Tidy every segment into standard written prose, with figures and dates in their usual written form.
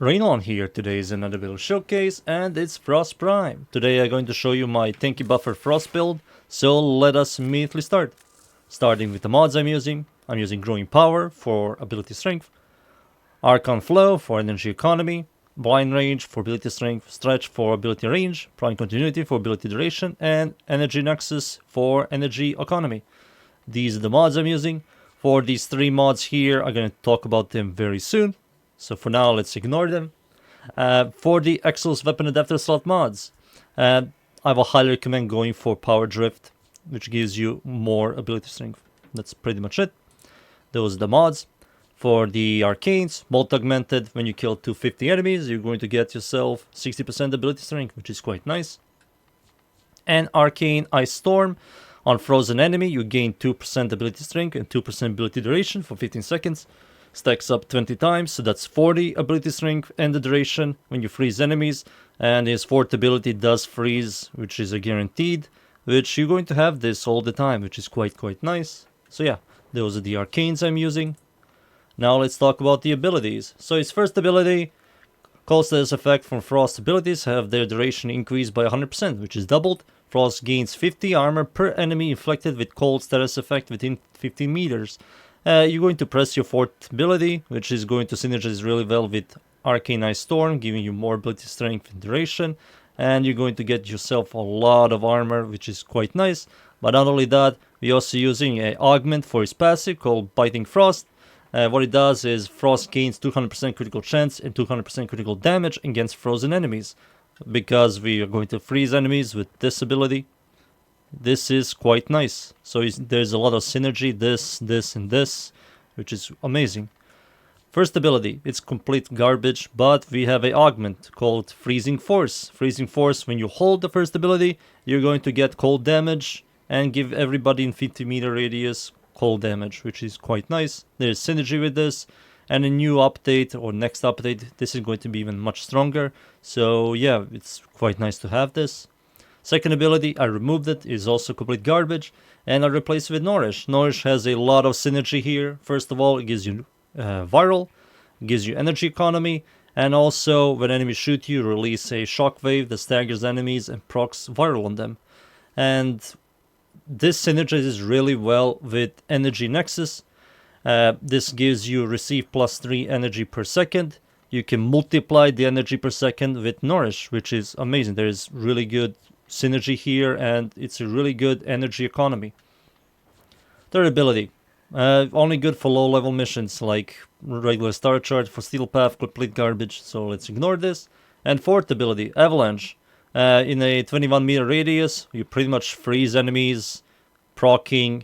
Rainollon here. Today is another build showcase and it's Frost Prime. Today I'm going to show you my Tanky buffer Frost build, so let us immediately start. Starting with the mods I'm using Growing Power for ability strength, Archon Flow for energy economy, Blind Range for ability strength, Stretch for ability range, Prime Continuity for ability duration, and Energy Nexus for energy economy. These are the mods I'm using. For these three mods here, I'm going to talk about them very soon. So for now, let's ignore them. For the Exil's Weapon Adapter slot mods, I will highly recommend going for Power Drift, which gives you more ability strength. That's pretty much it. Those are the mods. For the Arcanes, Bolt Augmented, when you kill 250 enemies, you're going to get yourself 60% ability strength, which is quite nice. And Arcane Ice Storm, on Frozen Enemy, you gain 2% ability strength and 2% ability duration for 15 seconds. Stacks up 20 times, so that's 40 ability strength and the duration when you freeze enemies. And his fourth ability does freeze, which is a guaranteed, which you're going to have this all the time, which is quite nice. So yeah, those are the arcanes I'm using. Now let's talk about the abilities. So his first ability, Cold Status effect from Frost abilities have their duration increased by 100%, which is doubled. Frost gains 50 armor per enemy inflicted with Cold Status effect within 15 meters. You're going to press your fourth ability, which is going to synergize really well with Arcane Ice Storm, giving you more ability strength and duration. And you're going to get yourself a lot of armor, which is quite nice. But not only that, we're also using an augment for his passive called Biting Frost. What it does is Frost gains 200% critical chance and 200% critical damage against frozen enemies. Because we are going to freeze enemies with this ability. This is quite nice. So there's a lot of synergy, this, and this, which is amazing. First ability, it's complete garbage, but we have an augment called Freezing Force. Freezing Force, when you hold the first ability, you're going to get cold damage and give everybody in 50-meter radius cold damage, which is quite nice. There's synergy with this, and a new update or next update, this is going to be even much stronger. So yeah, it's quite nice to have this. Second ability, I removed it, is also complete garbage, and I replaced it with Nourish. Nourish has a lot of synergy here. First of all, it gives you viral, it gives you energy economy, and also when enemies shoot you, release a shockwave that staggers enemies and procs viral on them. And this synergizes really well with Energy Nexus. This gives you receive +3 energy per second. You can multiply the energy per second with Nourish, which is amazing. There is really good synergy here, and it's a really good energy economy. Third ability, only good for low level missions like regular Star Charge. For Steel Path, complete garbage, so let's ignore this. And fourth ability, Avalanche. In a 21-meter radius, you pretty much freeze enemies, proccing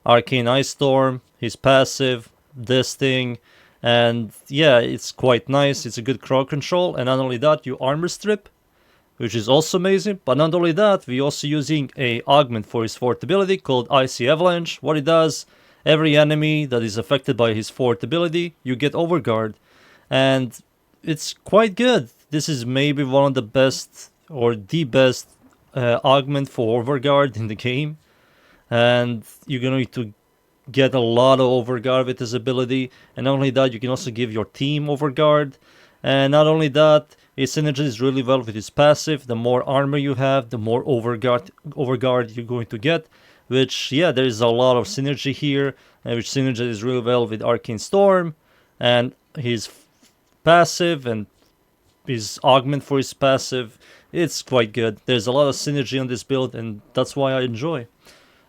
Arcane Ice Storm, his passive, this thing, and yeah, it's quite nice. It's a good crowd control, and not only that, you armor strip, which is also amazing. But not only that, we're also using a augment for his fourth ability called Icy Avalanche. What it does, every enemy that is affected by his fourth ability, you get Overguard. And it's quite good. This is maybe one of the best, or the best, augment for Overguard in the game. And you're going to get a lot of Overguard with this ability. And not only that, you can also give your team Overguard. And not only that, it synergizes really well with his passive. The more armor you have, the more overguard you're going to get. Which, yeah, there is a lot of synergy here, which synergizes really well with Arcane Storm and his passive and his augment for his passive. It's quite good. There's a lot of synergy on this build, and that's why I enjoy.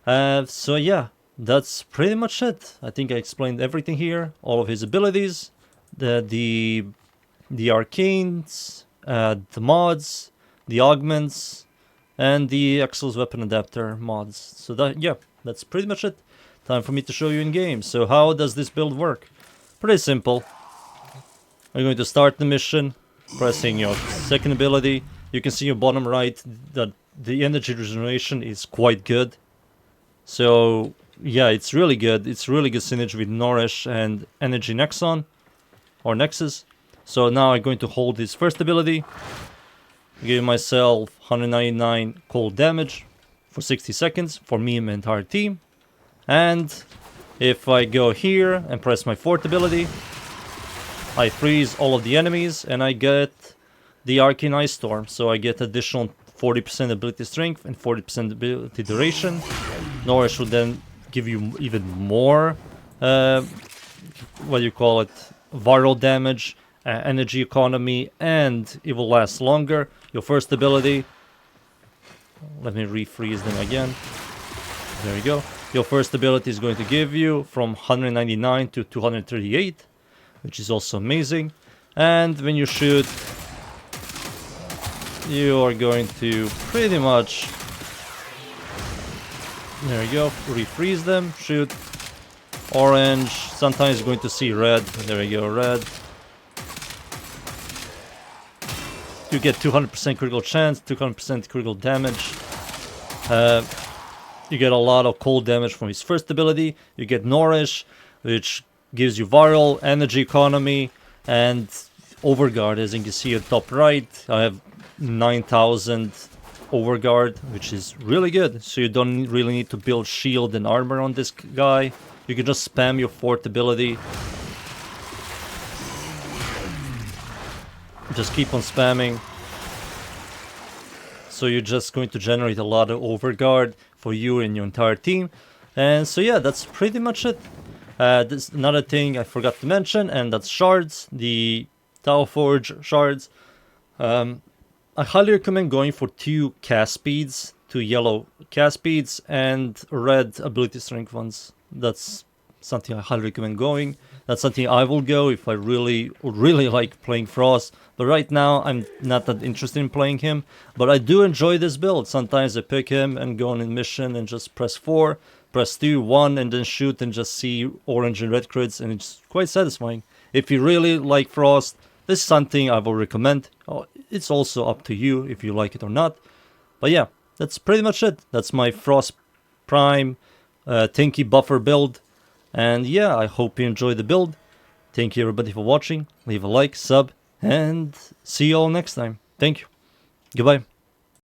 So yeah, that's pretty much it. I think I explained everything here. All of his abilities, the arcanes, the mods, the augments, and the Exil's Weapon Adapter mods. So that's pretty much it. Time for me to show you in game. So how does this build work? Pretty simple. I'm going to start the mission, pressing your second ability. You can see your bottom right that the energy regeneration is quite good. So yeah, it's really good. It's really good synergy with Nourish and Energy Nexon or Nexus. So now I'm going to hold his first ability, give myself 199 cold damage for 60 seconds for me and my entire team. And if I go here and press my fourth ability, I freeze all of the enemies, and I get the Arcane Ice Storm. So I get additional 40% ability strength and 40% ability duration. Nourish will then give you even more, what do you call it, viral damage, energy economy, and it will last longer. Your first ability, let me refreeze them again. There you go. Your first ability is going to give you from 199 to 238, which is also amazing. And when you shoot, you are going to pretty much, there you go, refreeze them, shoot orange, sometimes you're going to see red, there you go, red. You get 200% critical chance, 200% critical damage. You get a lot of cold damage from his first ability. You get Nourish, which gives you viral, energy economy, and Overguard. As you can see at top right, I have 9,000 Overguard, which is really good. So you don't really need to build shield and armor on this guy. You can just spam your fourth ability. Just keep on spamming. So you're just going to generate a lot of Overguard for you and your entire team. And so yeah, that's pretty much it. There's another thing I forgot to mention, and that's shards, the Tau Forge shards. I highly recommend going for 2 cast speeds, 2 yellow cast speeds, and red ability strength ones. That's something I highly recommend going. That's something I will go if I really like playing Frost. But right now, I'm not that interested in playing him. But I do enjoy this build. Sometimes I pick him and go on a mission and just press 4, press 2, 1, and then shoot and just see orange and red crits. And it's quite satisfying. If you really like Frost, this is something I will recommend. It's also up to you if you like it or not. But yeah, that's pretty much it. That's my Frost Prime Tanky buffer build. And yeah, I hope you enjoyed the build. Thank you everybody for watching. Leave a like, sub, and see you all next time. Thank you. Goodbye.